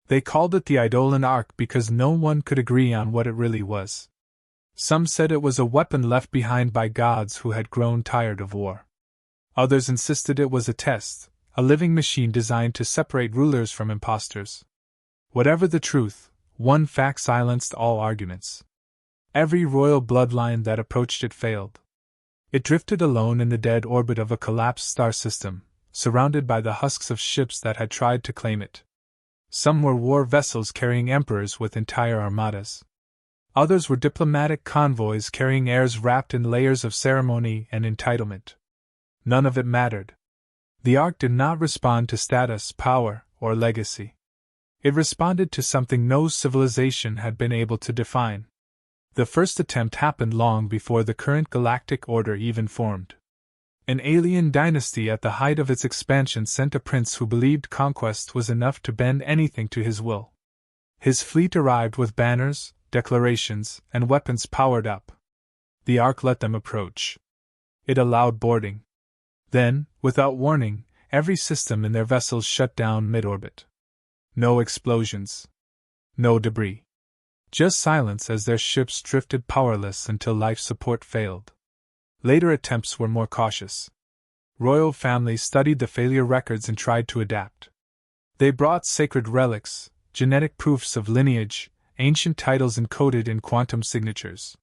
They called it the Eidolon Ark because no one could agree on what it really was. Some said it was a weapon left behind by gods who had grown tired of war. Others insisted it was a test, a living machine designed to separate rulers from impostors. Whatever the truth, one fact silenced all arguments. Every royal bloodline that approached it failed. It drifted alone in the dead orbit of a collapsed star system, surrounded by the husks of ships that had tried to claim it. Some were war vessels carrying emperors with entire armadas. Others were diplomatic convoys carrying heirs wrapped in layers of ceremony and entitlement. None of it mattered. The Ark did not respond to status, power, or legacy. It responded to something no civilization had been able to define. The first attempt happened long before the current galactic order even formed. An alien dynasty at the height of its expansion sent a prince who believed conquest was enough to bend anything to his will. His fleet arrived with banners, declarations, and weapons powered up. The Ark let them approach. It allowed boarding. Then, without warning, every system in their vessels shut down mid-orbit. No explosions. No debris. Just silence as their ships drifted powerless until life support failed. Later attempts were more cautious. Royal families studied the failure records and tried to adapt. They brought sacred relics, genetic proofs of lineage, ancient titles encoded in quantum signatures.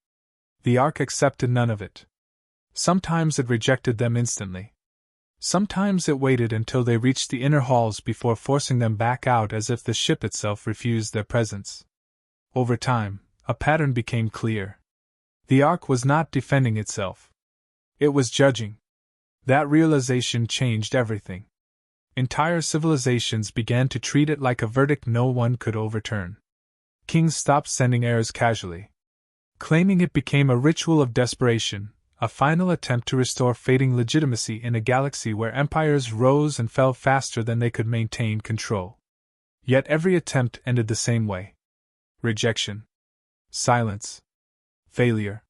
The Ark accepted none of it. Sometimes it rejected them instantly. Sometimes it waited until they reached the inner halls before forcing them back out as if the ship itself refused their presence. Over time, a pattern became clear. The Ark was not defending itself. It was judging. That realization changed everything. Entire civilizations began to treat it like a verdict no one could overturn. Kings stopped sending heirs casually. Claiming it became a ritual of desperation, a final attempt to restore fading legitimacy in a galaxy where empires rose and fell faster than they could maintain control. Yet every attempt ended the same way. Rejection. Silence. Failure.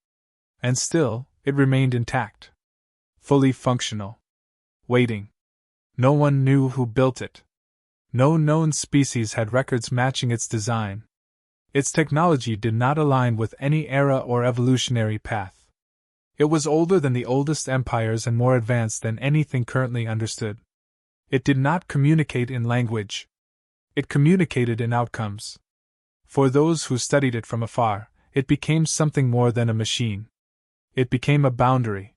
And still, it remained intact. Fully functional. Waiting. No one knew who built it. No known species had records matching its design. Its technology did not align with any era or evolutionary path. It was older than the oldest empires and more advanced than anything currently understood. It did not communicate in language. It communicated in outcomes. For those who studied it from afar, it became something more than a machine. It became a boundary.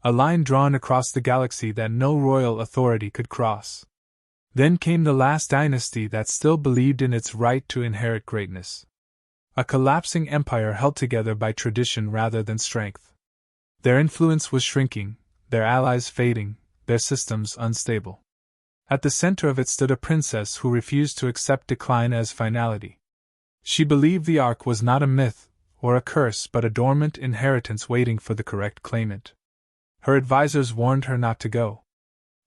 A line drawn across the galaxy that no royal authority could cross. Then came the last dynasty that still believed in its right to inherit greatness. A collapsing empire held together by tradition rather than strength. Their influence was shrinking, their allies fading, their systems unstable. At the center of it stood a princess who refused to accept decline as finality. She believed the Ark was not a myth or a curse but a dormant inheritance waiting for the correct claimant. Her advisors warned her not to go.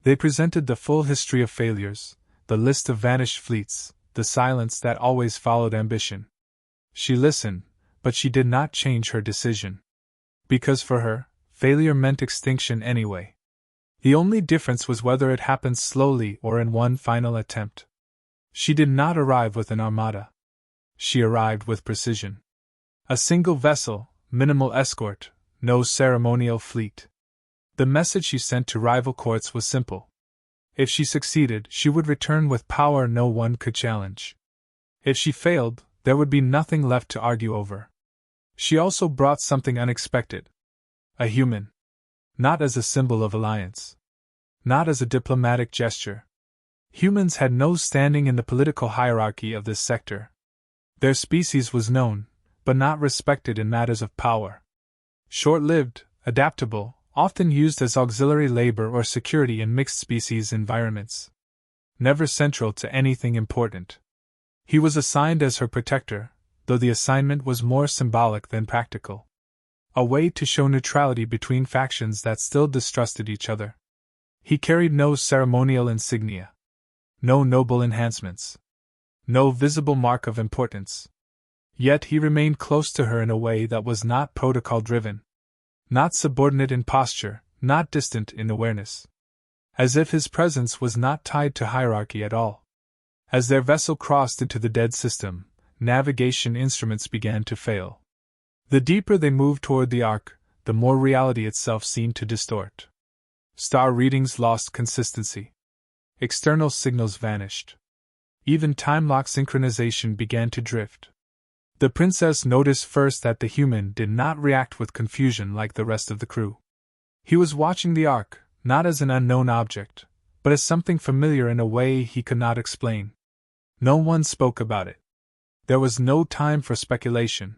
They presented the full history of failures, the list of vanished fleets, the silence that always followed ambition. She listened, but she did not change her decision. Because for her, failure meant extinction anyway. The only difference was whether it happened slowly or in one final attempt. She did not arrive with an armada. She arrived with precision. A single vessel, minimal escort, no ceremonial fleet. The message she sent to rival courts was simple. If she succeeded, she would return with power no one could challenge. If she failed, there would be nothing left to argue over. She also brought something unexpected. A human. Not as a symbol of alliance. Not as a diplomatic gesture. Humans had no standing in the political hierarchy of this sector. Their species was known, but not respected in matters of power. Short-lived, adaptable, often used as auxiliary labor or security in mixed-species environments. Never central to anything important. He was assigned as her protector, though the assignment was more symbolic than practical. A way to show neutrality between factions that still distrusted each other. He carried no ceremonial insignia. No noble enhancements. No visible mark of importance. Yet he remained close to her in a way that was not protocol-driven. Not subordinate in posture, not distant in awareness. As if his presence was not tied to hierarchy at all. As their vessel crossed into the dead system, navigation instruments began to fail. The deeper they moved toward the arc, the more reality itself seemed to distort. Star readings lost consistency. External signals vanished. Even time-lock synchronization began to drift. The princess noticed first that the human did not react with confusion like the rest of the crew. He was watching the arc, not as an unknown object, but as something familiar in a way he could not explain. No one spoke about it. There was no time for speculation.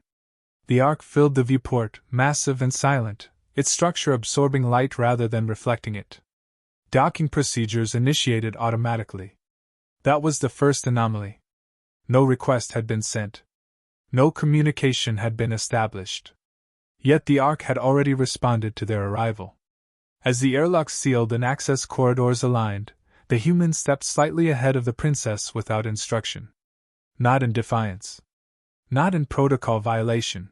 The arc filled the viewport, massive and silent, its structure absorbing light rather than reflecting it. Docking procedures initiated automatically. That was the first anomaly. No request had been sent. No communication had been established. Yet the arc had already responded to their arrival. As the airlocks sealed and access corridors aligned, the human stepped slightly ahead of the princess without instruction. Not in defiance. Not in protocol violation.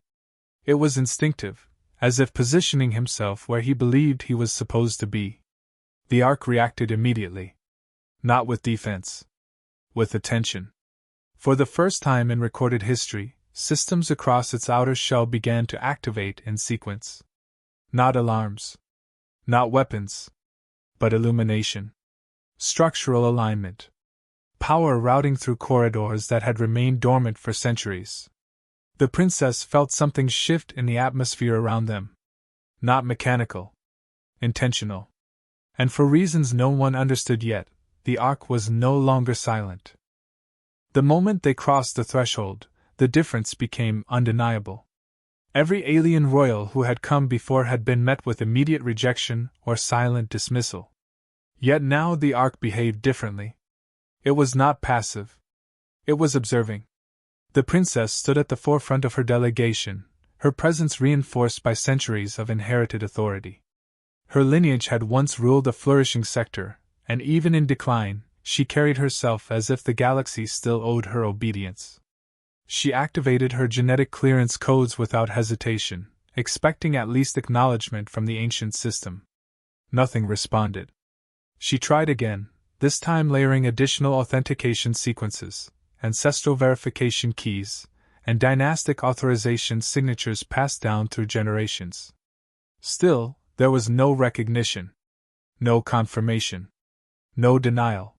It was instinctive, as if positioning himself where he believed he was supposed to be. The arc reacted immediately. Not with defense. With attention. For the first time in recorded history, systems across its outer shell began to activate in sequence. Not alarms. Not weapons. But illumination. Structural alignment. Power routing through corridors that had remained dormant for centuries. The princess felt something shift in the atmosphere around them. Not mechanical. Intentional. And for reasons no one understood yet, the arc was no longer silent. The moment they crossed the threshold, the difference became undeniable. Every alien royal who had come before had been met with immediate rejection or silent dismissal. Yet now the arc behaved differently. It was not passive. It was observing. The princess stood at the forefront of her delegation, her presence reinforced by centuries of inherited authority. Her lineage had once ruled a flourishing sector, and even in decline, she carried herself as if the galaxy still owed her obedience. She activated her genetic clearance codes without hesitation, expecting at least acknowledgement from the ancient system. Nothing responded. She tried again, this time layering additional authentication sequences, ancestral verification keys, and dynastic authorization signatures passed down through generations. Still, there was no recognition. No confirmation. No denial.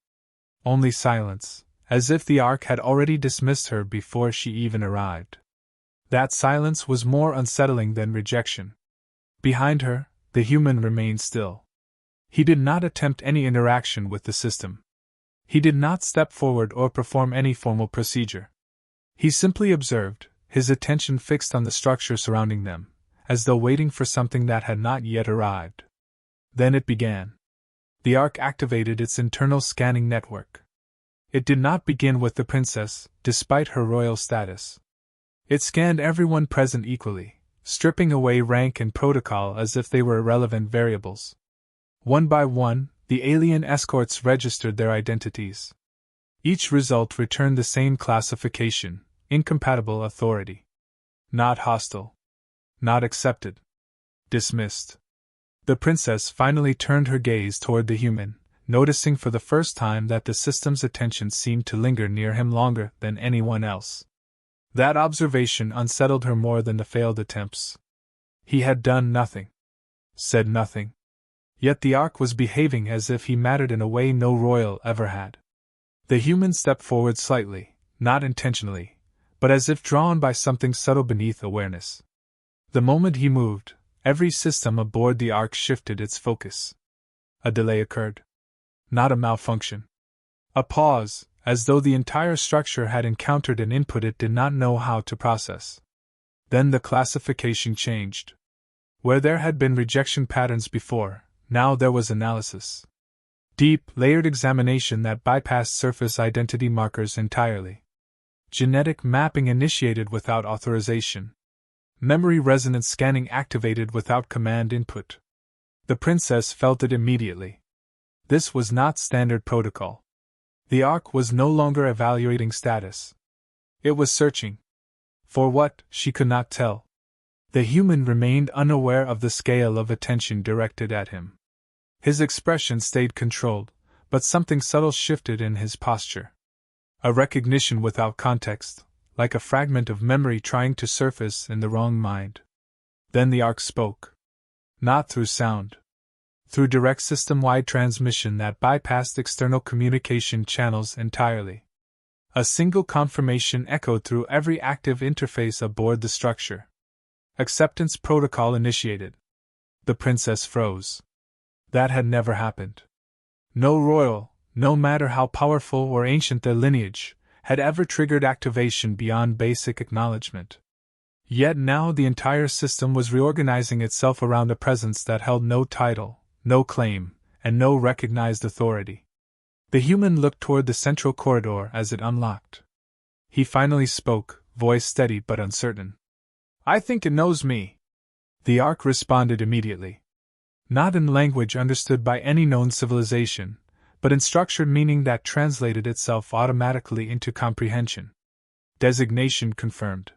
Only silence, as if the arc had already dismissed her before she even arrived. That silence was more unsettling than rejection. Behind her, the human remained still. He did not attempt any interaction with the system. He did not step forward or perform any formal procedure. He simply observed, his attention fixed on the structure surrounding them, as though waiting for something that had not yet arrived. Then it began. The arc activated its internal scanning network. It did not begin with the princess, despite her royal status. It scanned everyone present equally, stripping away rank and protocol as if they were irrelevant variables. One by one, the alien escorts registered their identities. Each result returned the same classification: incompatible authority. Not hostile. Not accepted. Dismissed. The princess finally turned her gaze toward the human, noticing for the first time that the system's attention seemed to linger near him longer than anyone else. That observation unsettled her more than the failed attempts. He had done nothing. Said nothing. Yet the arc was behaving as if he mattered in a way no royal ever had. The human stepped forward slightly, not intentionally, but as if drawn by something subtle beneath awareness. The moment he moved, every system aboard the ark shifted its focus. A delay occurred. Not a malfunction. A pause, as though the entire structure had encountered an input it did not know how to process. Then the classification changed. Where there had been rejection patterns before, now there was analysis. Deep, layered examination that bypassed surface identity markers entirely. Genetic mapping initiated without authorization. Memory resonance scanning activated without command input. The princess felt it immediately. This was not standard protocol. The ark was no longer evaluating status. It was searching. For what, she could not tell. The human remained unaware of the scale of attention directed at him. His expression stayed controlled, but something subtle shifted in his posture. A recognition without context, like a fragment of memory trying to surface in the wrong mind. Then the Ark spoke. Not through sound. Through direct system-wide transmission that bypassed external communication channels entirely. A single confirmation echoed through every active interface aboard the structure. Acceptance protocol initiated. The princess froze. That had never happened. No royal, no matter how powerful or ancient their lineage, had ever triggered activation beyond basic acknowledgement. Yet now the entire system was reorganizing itself around a presence that held no title, no claim, and no recognized authority. The human looked toward the central corridor as it unlocked. He finally spoke, voice steady but uncertain. "I think it knows me." The Ark responded immediately. Not in language understood by any known civilization, but in structured meaning that translated itself automatically into comprehension. Designation confirmed.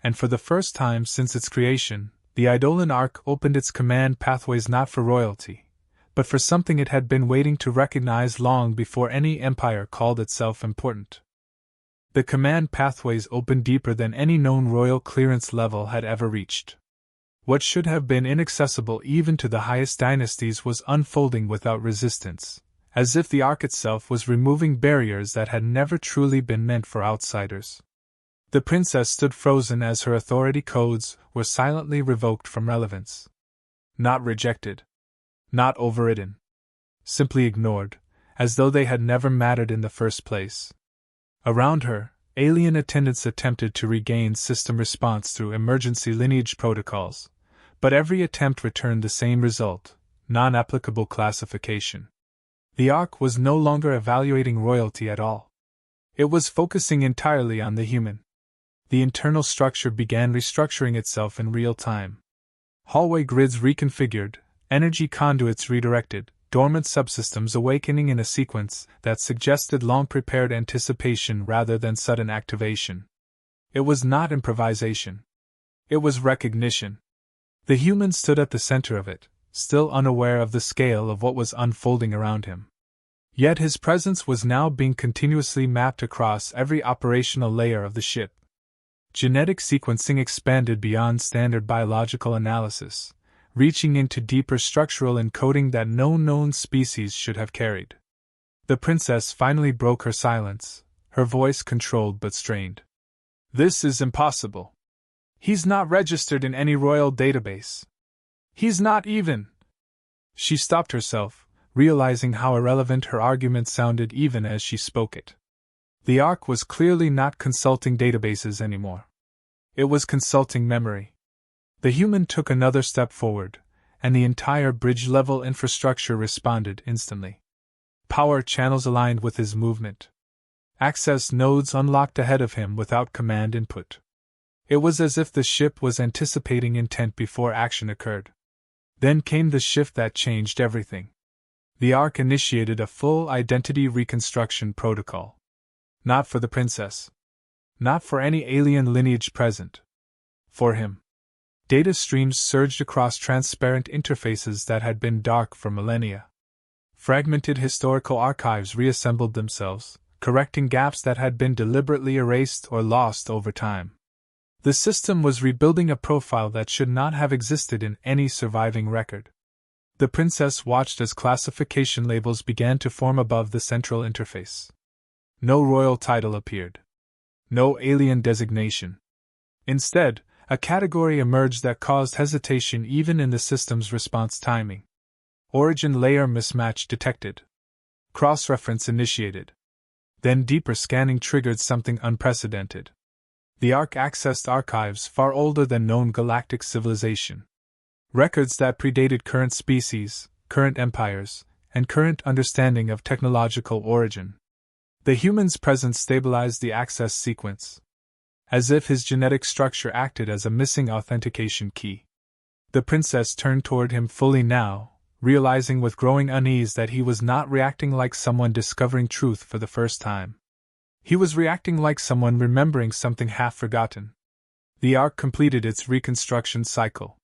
And for the first time since its creation, the Eidolon Ark opened its command pathways not for royalty, but for something it had been waiting to recognize long before any empire called itself important. The command pathways opened deeper than any known royal clearance level had ever reached. What should have been inaccessible even to the highest dynasties was unfolding without resistance, as if the Ark itself was removing barriers that had never truly been meant for outsiders. The princess stood frozen as her authority codes were silently revoked from relevance. Not rejected. Not overridden. Simply ignored, as though they had never mattered in the first place. Around her, alien attendants attempted to regain system response through emergency lineage protocols, but every attempt returned the same result: non-applicable classification. The Ark was no longer evaluating royalty at all. It was focusing entirely on the human. The internal structure began restructuring itself in real time. Hallway grids reconfigured, energy conduits redirected, dormant subsystems awakening in a sequence that suggested long-prepared anticipation rather than sudden activation. It was not improvisation. It was recognition. The human stood at the center of it, still unaware of the scale of what was unfolding around him. Yet his presence was now being continuously mapped across every operational layer of the ship. Genetic sequencing expanded beyond standard biological analysis, reaching into deeper structural encoding that no known species should have carried. The princess finally broke her silence, her voice controlled but strained. "This is impossible. He's not registered in any royal database. He's not even..." She stopped herself, realizing how irrelevant her argument sounded even as she spoke it. The Ark was clearly not consulting databases anymore. It was consulting memory. The human took another step forward, and the entire bridge-level infrastructure responded instantly. Power channels aligned with his movement. Access nodes unlocked ahead of him without command input. It was as if the ship was anticipating intent before action occurred. Then came the shift that changed everything. The Ark initiated a full identity reconstruction protocol. Not for the princess. Not for any alien lineage present. For him. Data streams surged across transparent interfaces that had been dark for millennia. Fragmented historical archives reassembled themselves, correcting gaps that had been deliberately erased or lost over time. The system was rebuilding a profile that should not have existed in any surviving record. The princess watched as classification labels began to form above the central interface. No royal title appeared. No alien designation. Instead, a category emerged that caused hesitation even in the system's response timing. Origin layer mismatch detected. Cross-reference initiated. Then deeper scanning triggered something unprecedented. The Ark accessed archives far older than known galactic civilization. Records that predated current species, current empires, and current understanding of technological origin. The human's presence stabilized the access sequence, as if his genetic structure acted as a missing authentication key. The princess turned toward him fully now, realizing with growing unease that he was not reacting like someone discovering truth for the first time. He was reacting like someone remembering something half-forgotten. The Ark completed its reconstruction cycle.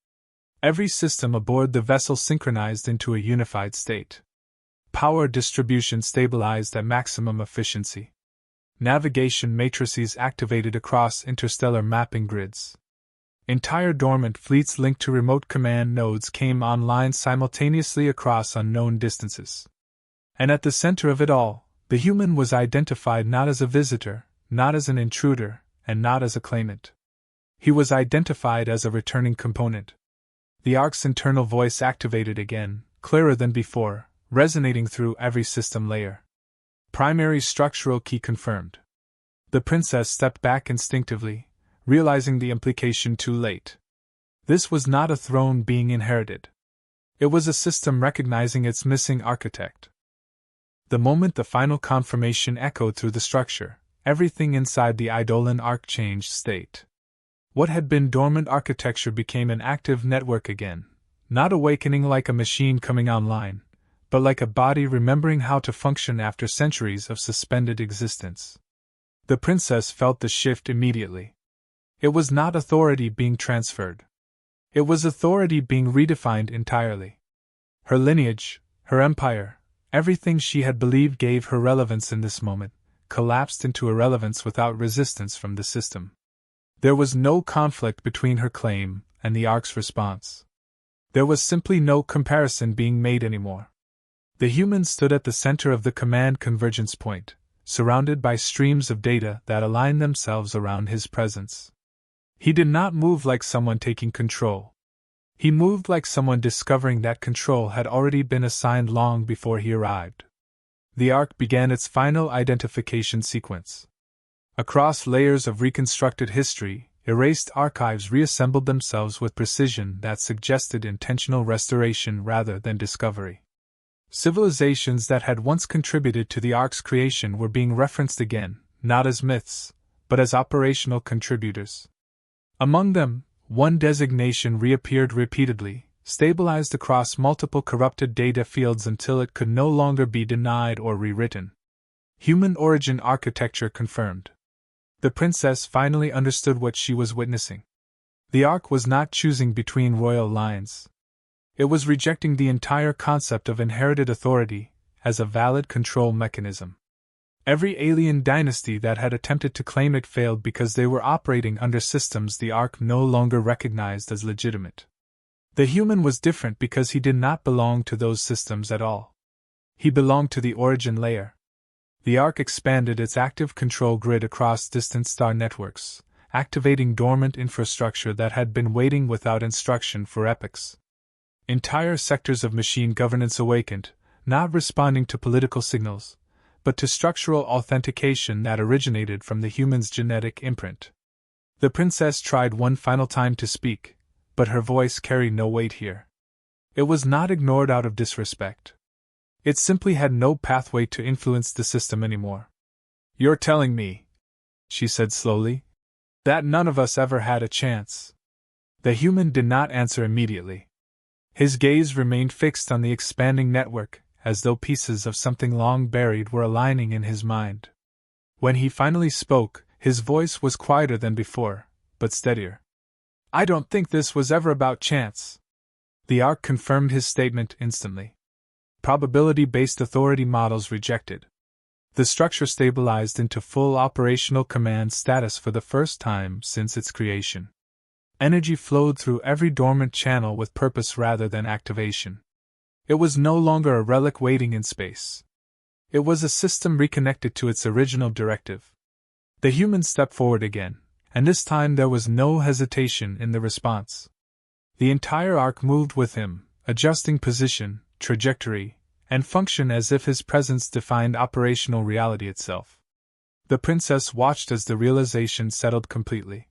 Every system aboard the vessel synchronized into a unified state. Power distribution stabilized at maximum efficiency. Navigation matrices activated across interstellar mapping grids. Entire dormant fleets linked to remote command nodes came online simultaneously across unknown distances. And at the center of it all, the human was identified not as a visitor, not as an intruder, and not as a claimant. He was identified as a returning component. The Ark's internal voice activated again, clearer than before, resonating through every system layer. Primary structural key confirmed. The princess stepped back instinctively, realizing the implication too late. This was not a throne being inherited. It was a system recognizing its missing architect. The moment the final confirmation echoed through the structure, everything inside the Eidolon Ark changed state. What had been dormant architecture became an active network again, not awakening like a machine coming online, but like a body remembering how to function after centuries of suspended existence. The princess felt the shift immediately. It was not authority being transferred. It was authority being redefined entirely. Her lineage, her empire, everything she had believed gave her relevance in this moment, collapsed into irrelevance without resistance from the system. There was no conflict between her claim and the Ark's response. There was simply no comparison being made anymore. The human stood at the center of the command convergence point, surrounded by streams of data that aligned themselves around his presence. He did not move like someone taking control. He moved like someone discovering that control had already been assigned long before he arrived. The Ark began its final identification sequence. Across layers of reconstructed history, erased archives reassembled themselves with precision that suggested intentional restoration rather than discovery. Civilizations that had once contributed to the Ark's creation were being referenced again, not as myths, but as operational contributors. Among them, one designation reappeared repeatedly, stabilized across multiple corrupted data fields until it could no longer be denied or rewritten. Human origin architecture confirmed. The princess finally understood what she was witnessing. The Ark was not choosing between royal lines. It was rejecting the entire concept of inherited authority as a valid control mechanism. Every alien dynasty that had attempted to claim it failed because they were operating under systems the Ark no longer recognized as legitimate. The human was different because he did not belong to those systems at all. He belonged to the origin layer. The Ark expanded its active control grid across distant star networks, activating dormant infrastructure that had been waiting without instruction for epochs. Entire sectors of machine governance awakened, not responding to political signals, but to structural authentication that originated from the human's genetic imprint. The princess tried one final time to speak, but her voice carried no weight here. It was not ignored out of disrespect. It simply had no pathway to influence the system anymore. "You're telling me," she said slowly, "that none of us ever had a chance." The human did not answer immediately. His gaze remained fixed on the expanding network, as though pieces of something long buried were aligning in his mind. When he finally spoke, his voice was quieter than before, but steadier. "I don't think this was ever about chance." The Ark confirmed his statement instantly. Probability-based authority models rejected. The structure stabilized into full operational command status for the first time since its creation. Energy flowed through every dormant channel with purpose rather than activation. It was no longer a relic waiting in space. It was a system reconnected to its original directive. The human stepped forward again, and this time there was no hesitation in the response. The entire Ark moved with him, adjusting position, trajectory, and function as if his presence defined operational reality itself. The princess watched as the realization settled completely.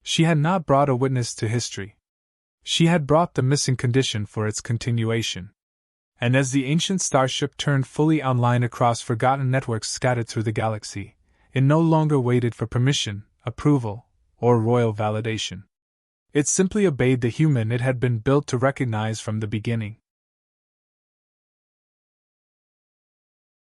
She had not brought a witness to history. She had brought the missing condition for its continuation. And as the ancient Starship turned fully online across forgotten networks scattered through the galaxy, it no longer waited for permission, approval, or royal validation. It simply obeyed the human it had been built to recognize from the beginning.